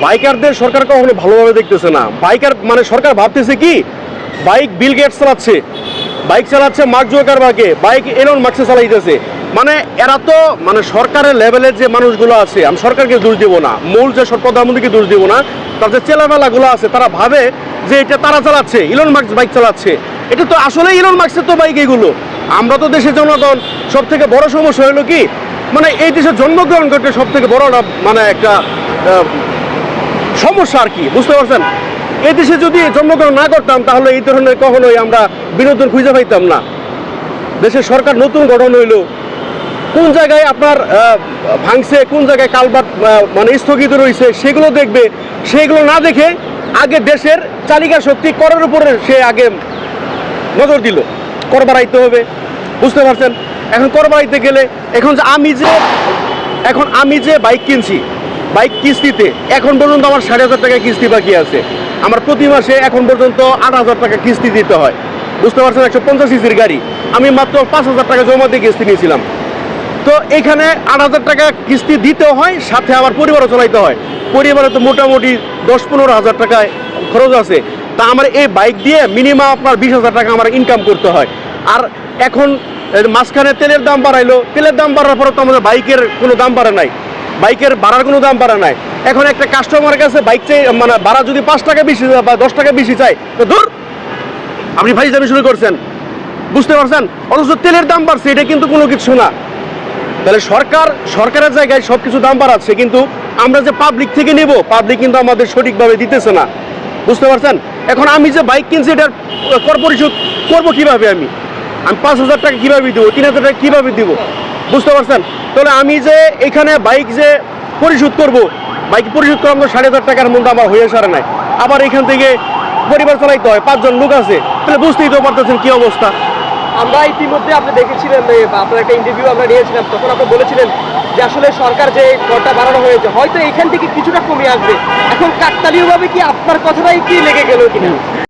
বাইকারদের সরকার কখনো ভালোভাবে দেখতেছে না। বাইকার মানে সরকার ভাবতেছে কি, বাইক বিল গেটস চালাচ্ছে, বাইক চালাচ্ছে মার্ক জুকারবার্গে, বাইক এলন মাস্ক চালাইতেছে। মানে এরা তো মানে সরকারের লেভেলের যে মানুষগুলো আছে, আমি সরকারকে দোষ দেবো না, মূল যে প্রধানমন্ত্রীকে দোষ দেবো না, তার যে চেলাবেলাগুলো আছে তারা ভাবে যে এটা তারা চালাচ্ছে, ইলন মাস্ক বাইক চালাচ্ছে। এটা তো আসলে ইলন মাস্কের তো বাইক এগুলো। আমরা তো দেশের জনগণ, সব থেকে বড় সমস্যা হলো কি, মানে এই দেশে জন্মগ্রহণ করতে সব থেকে বড় মানে একটা সমস্যা আর কি, বুঝতে পারছেন? এই দেশে যদি জন্মগ্রহণ না করতাম তাহলে এই ধরনের কখনোই আমরা বিনোদন খুঁজে পাইতাম না। দেশের সরকার নতুন গঠন হইল, কোন জায়গায় আপনার ভাঙছে, কোন জায়গায় কালভার্ট মানে স্থগিত রয়েছে সেগুলো দেখবে। সেগুলো না দেখে আগে দেশের চালিকা শক্তি করের উপরে সে আগে নজর দিল, কর বাড়াইতে হবে, বুঝতে পারছেন? এখন কর বাড়াইতে গেলে এখন আমি যে বাইক কিনছি, বাইক কিস্তিতে এখন পর্যন্ত আমার 60,000 টাকা কিস্তি বাকি আছে। আমার প্রতি মাসে এখন পর্যন্ত 8,000 টাকা কিস্তি দিতে হয়, বুঝতে পারছেন? 150 সিসির গাড়ি, আমি মাত্র 5,000 টাকা জমা দিয়ে কিস্তি নিয়েছিলাম। তো এখানে 8,000 টাকা কিস্তি দিতে হয়, সাথে আবার পরিবারও চালাইতে হয়। পরিবারে তো মোটামুটি 10-15,000 টাকায় খরচ আছে। তা আমার এই বাইক দিয়ে মিনিমাম আপনার 20,000 টাকা আমার ইনকাম করতে হয়। আর এখন মাঝখানে তেলের দাম বাড়াইলো, তেলের দাম বাড়ার পরে তো আমাদের বাইকের কোনো দাম বাড়ে নাই, বাইকের ভাড়ার কোনো দাম বাড়া নাই। এখন একটা কাস্টমারের কাছে বাইক চাই, মানে ভাড়া যদি 5 টাকা বেশি বা 10 টাকা বেশি চাই, তো ধুর আপনি ভাই যাবে শুরু করছেন, বুঝতে পারছেন? অথচ তেলের দাম বাড়ছে, এটা কিন্তু কোনো কিছু না। তাহলে সরকারের জায়গায় সব কিছু দাম বাড়াচ্ছে, কিন্তু আমরা যে পাবলিক থেকে নেব, পাবলিক কিন্তু আমাদের সঠিকভাবে দিতেছে না, বুঝতে পারছেন? এখন আমি যে বাইক কিনছি এটার কর পরিশোধ করবো কীভাবে? আমি 5,000 টাকা কীভাবে দেবো, 3,000 টাকা কীভাবে দেবো, বুঝতে পারছেন? তাহলে আমি যে এখানে বাইক যে পরিশোধ করবো, বাইক পরিশোধ করার মতো 5,500 টাকার মধ্যে আমার হয়ে সারে নাই। আবার এখান থেকে পরিবার চালাইতে হয়, 5 জন লোক আছে, তাহলে বুঝতেই তো পারতেছেন কী অবস্থা। আমরা ইতিমধ্যে আপনি দেখেছিলেন, আপনার একটা ইন্টারভিউ আমরা নিয়েছিলাম, তখন আপনি বলেছিলেন যে আসলে সরকার যে করটা বাড়ানো হয়েছে হয়তো এখান থেকে কিছুটা কমে আসবে। এখন কাকতালীয়ভাবে কি আপনার কথাটাই কি লেগে গেল কিনা?